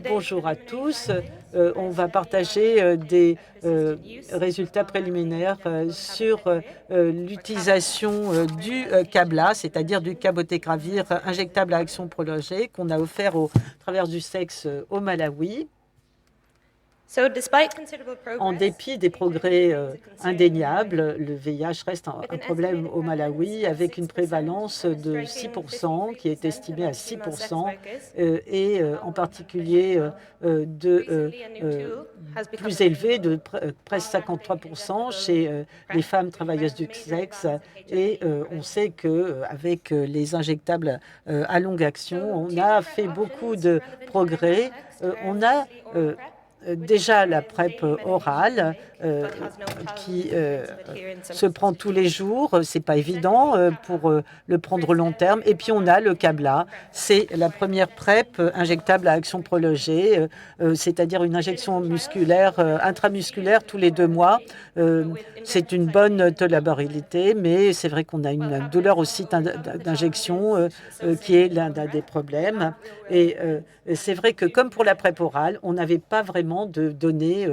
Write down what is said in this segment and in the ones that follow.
Bonjour à tous. On va partager des résultats préliminaires sur l'utilisation du Cabla, c'est-à-dire du cabotegravir injectable à action prolongée qu'on a offert au travers du sexe au Malawi. En dépit des progrès indéniables, le VIH reste un problème au Malawi avec une prévalence de 6%, qui est estimée à 6%, et en particulier plus élevé de presque 53% chez les femmes travailleuses du sexe. Et on sait qu'avec les injectables à longue action, on a fait beaucoup de progrès. On a déjà la PrEP orale qui se prend tous les jours. C'est pas évident pour le prendre long terme. Et puis on a le Cabla. C'est la première PrEP injectable à action prolongée, c'est-à-dire une injection musculaire, intramusculaire tous les 2 mois. C'est une bonne tolérabilité, mais c'est vrai qu'on a une douleur aussi d'injection qui est l'un des problèmes. Et c'est vrai que comme pour la PrEP orale, on n'avait pas vraiment de données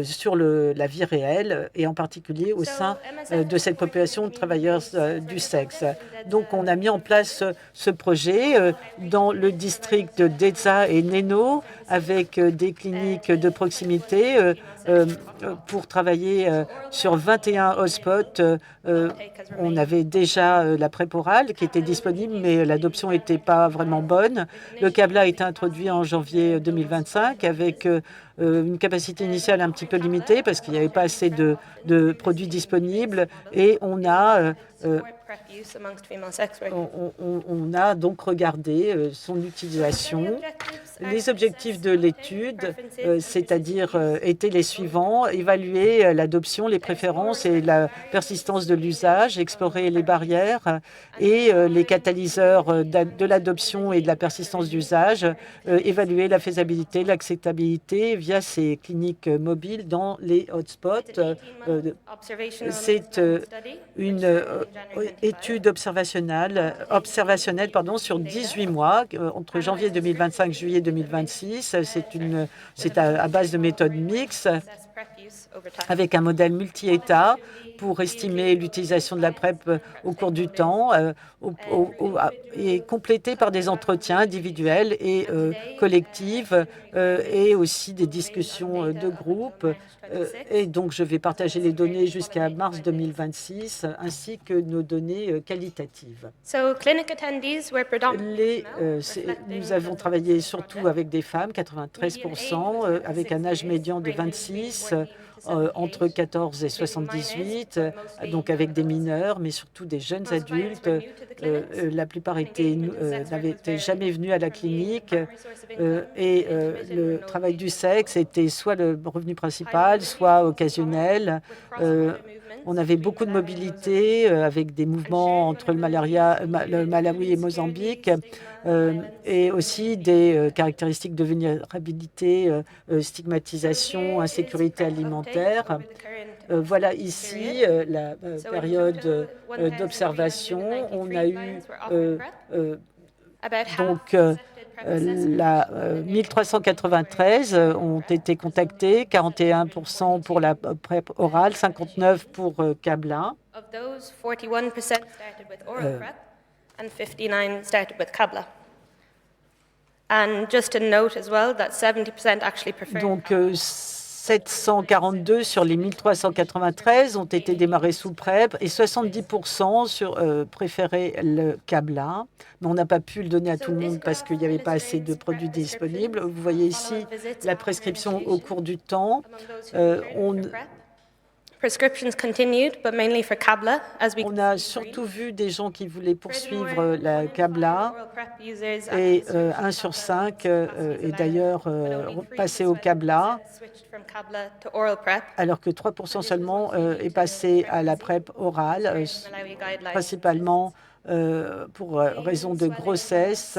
sur la vie réelle et en particulier au sein de cette population de travailleurs du sexe. Donc on a mis en place ce projet dans le district d'Edza et Neno avec des cliniques de proximité pour travailler sur 21 hotspots. On avait déjà la PrEP orale qui était disponible, mais l'adoption n'était pas vraiment bonne. Le Cabla a été introduit en janvier 2025 avec une capacité initiale un petit peu limitée parce qu'il n'y avait pas assez de produits disponibles et on a donc regardé son utilisation. Les objectifs de l'étude, c'est-à-dire, étaient les suivants: évaluer l'adoption, les préférences et la persistance de l'usage, explorer les barrières et les catalyseurs de l'adoption et de la persistance d'usage, évaluer la faisabilité, l'acceptabilité via ces cliniques mobiles dans les hotspots. C'est une étude observationnelle sur 18 mois, entre janvier 2025 et juillet 2026. C'est à base de méthode mixte avec un modèle multi-État pour estimer l'utilisation de la PrEP au cours du temps et complété par des entretiens individuels et collectifs et aussi des discussions de groupe. Et donc, je vais partager les données jusqu'à mars 2026 ainsi que nos données qualitatives. Nous avons travaillé surtout avec des femmes, 93%, avec un âge médian de 26, entre 14 et 78, donc avec des mineurs, mais surtout des jeunes adultes. La plupart n'avaient jamais venu à la clinique et le travail du sexe était soit le revenu principal, soit occasionnel. On avait beaucoup de mobilité avec des mouvements entre le Malawi et Mozambique et aussi des caractéristiques de vulnérabilité, stigmatisation, insécurité alimentaire. Voilà ici la période d'observation. On a eu donc 1393 ont été contactés, 41% pour la PrEP orale, 59% pour Cabla. And 59 started with Cabla. And just to note as well that 70% actually prefer. Donc 742 sur les 1393 ont été démarrés sous PrEP et 70% préféraient le Cabla. Mais on n'a pas pu le donner à tout le monde parce qu'il n'y avait pas assez de produits disponibles. Vous voyez ici la prescription au cours du temps. Prescriptions continued, but mainly for Cabla, on a surtout vu des gens qui voulaient poursuivre la Cabla et 1 sur 5 est d'ailleurs passé au Cabla, alors que 3% seulement est passé à la PrEP orale, principalement pour raison de grossesse.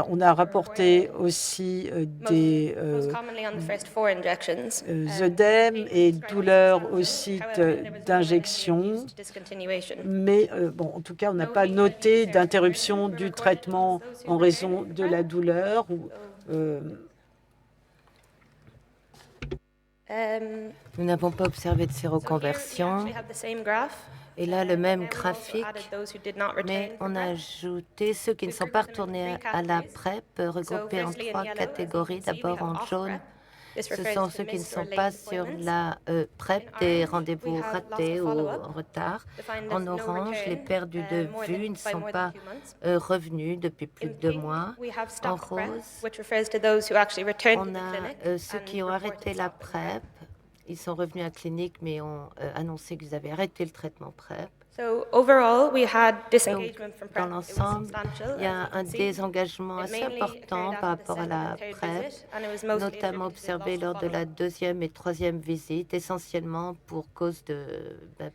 On a rapporté aussi des most commonly on the first 4 injections. œdèmes et douleurs au site d'injection. Mais bon, en tout cas, on n'a pas noté d'interruption du traitement en raison de la douleur. Nous n'avons pas observé de séroconversion. Et là, le même graphique, mais on a ajouté ceux qui ne sont pas retournés à la PrEP, regroupés en 3 catégories. D'abord, en jaune, ce sont ceux qui ne sont pas sur la PrEP, des rendez-vous ratés ou en retard. En orange, les perdus de vue ne sont pas revenus depuis plus de 2 mois. En rose, on a ceux qui ont arrêté la PrEP. Ils sont revenus à la clinique, mais ont annoncé qu'ils avaient arrêté le traitement PrEP. So overall, we had Donc, disengagement from dans PrEP. It was l'ensemble, substantial, il y a as you un can see. désengagement It assez mainly important occurred par after the rapport à second la and third PrEP, visit, and it was mostly notamment attributed to observé lost lors de la follow-up. 2e et 3e visite, essentiellement pour cause de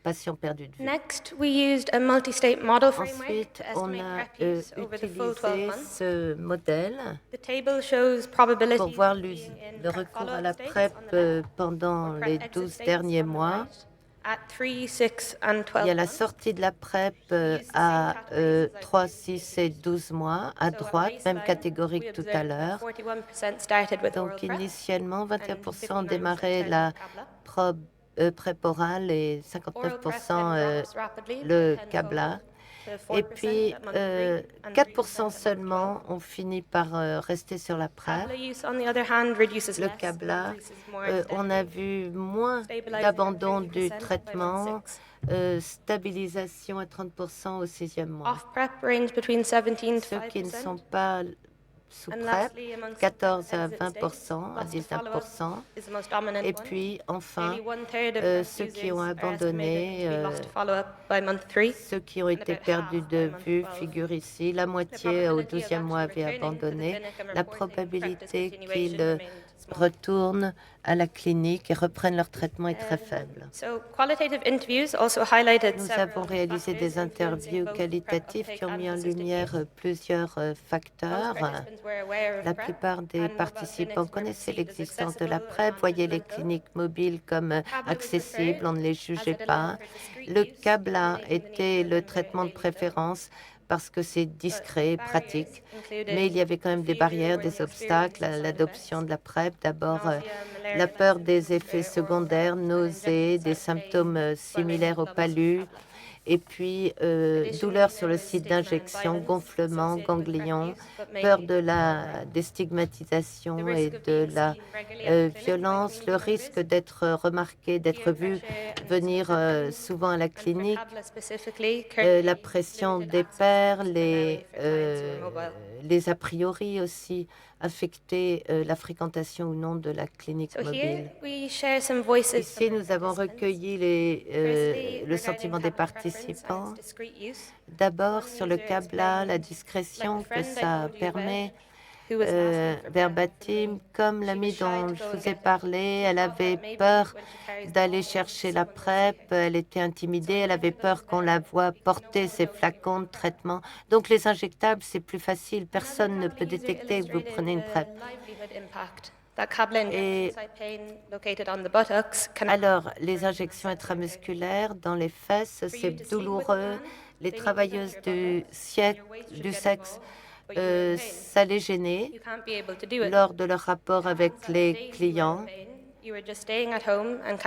patients perdus de vue. Next, we used a multi-state model framework Ensuite, to on estimate a PrEP use over the full 12 utilisé months. ce modèle The table shows pour probabilities voir of being in le PrEP recours à follow-up la states PrEP on the left, pendant or les PrEP exit 12 states derniers on the mois. right, at 3, 6, and 12 Il y a la months. sortie de la PrEP à 3, 6 et 12 mois, à droite, même catégorie que tout à l'heure. Donc, initialement, 21% ont démarré la PrEP orale et 59% le Cabla. Et puis, 4% seulement ont fini par rester sur la PrEP. Le Cabla, on a vu moins d'abandon du traitement, stabilisation à 30% au 6e mois. Ceux qui ne sont pas sous PrEP, 14 à 20%, à 19%. Et puis, enfin, ceux qui ont abandonné, ceux qui ont été perdus de vue figurent ici. La moitié au 12e mois avaient abandonné. La probabilité qu'ils retournent à la clinique et reprennent leur traitement est très faible. Nous avons réalisé des interviews qualitatives qui ont mis en lumière plusieurs facteurs. La plupart des participants connaissaient l'existence de la PrEP, voyaient les cliniques mobiles comme accessibles, on ne les jugeait pas. Le Cabla était le traitement de préférence parce que c'est discret, pratique, mais il y avait quand même des barrières, des obstacles à l'adoption de la PrEP. D'abord, la peur des effets secondaires, nausées, des symptômes similaires au palu, et puis douleur sur le site d'injection, gonflement, ganglion, peur de la déstigmatisation et de la violence, le risque d'être remarqué, d'être vu venir souvent à la clinique, la pression des pairs, les a priori aussi affecter la fréquentation ou non de la clinique mobile. Ici, nous avons recueilli le sentiment des participants. D'abord, sur le Cabla, la discrétion que ça permet. Verbatim, comme l'amie dont je vous ai parlé, elle avait peur d'aller chercher la PrEP, elle était intimidée, elle avait peur qu'on la voie porter ses flacons de traitement. Donc les injectables, c'est plus facile, personne ne peut détecter que vous prenez une PrEP. Et alors, les injections intramusculaires dans les fesses, c'est douloureux. Les travailleuses du sexe, ça les gênait lors de leur rapport avec les clients.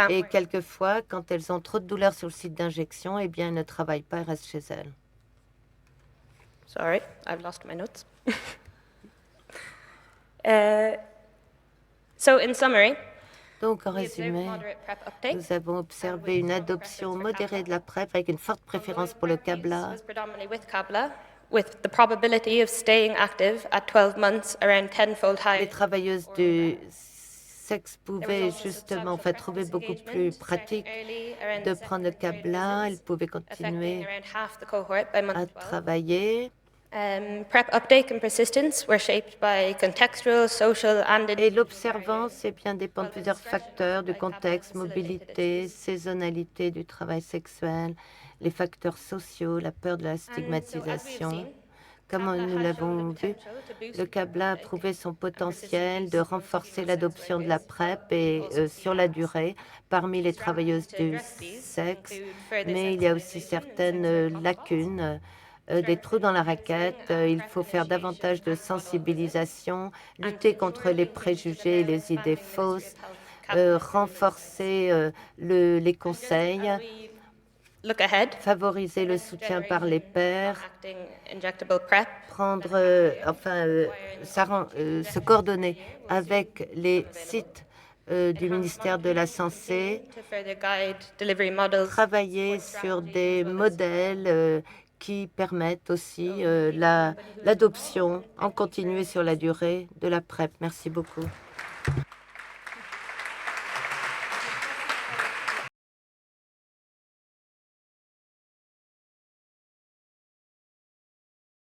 Et quelquefois, quand elles ont trop de douleurs sur le site d'injection, eh bien, elles ne travaillent pas et restent chez elles. Sorry, I've lost my notes. So, in summary, donc, en résumé, nous avons observé une adoption modérée de la PrEP avec une forte préférence pour le Cabla. With the probability of staying active at 12 months around 10-fold higher. Les travailleuses du sexe pouvaient justement trouver beaucoup plus pratique de prendre le Cabla. Elles pouvaient continuer à travailler. PrEP uptake and persistence were shaped by contextual, social, and et l'observance bien dépend de plusieurs facteurs, du contexte, mobilité, saisonnalité du travail sexuel, les facteurs sociaux, la peur de la stigmatisation. Comme nous l'avons vu, le CABLA a prouvé son potentiel de renforcer l'adoption de la PrEP et sur la durée parmi les travailleuses du sexe, mais il y a aussi certaines lacunes, des trous dans la raquette. Il faut faire davantage de sensibilisation, lutter contre les préjugés et les idées fausses, renforcer les conseils, favoriser le soutien par les pairs, prendre, se coordonner avec les sites du ministère de la Santé, travailler sur des modèles qui permettent aussi l'adoption en continu et sur la durée de la PrEP. Merci beaucoup.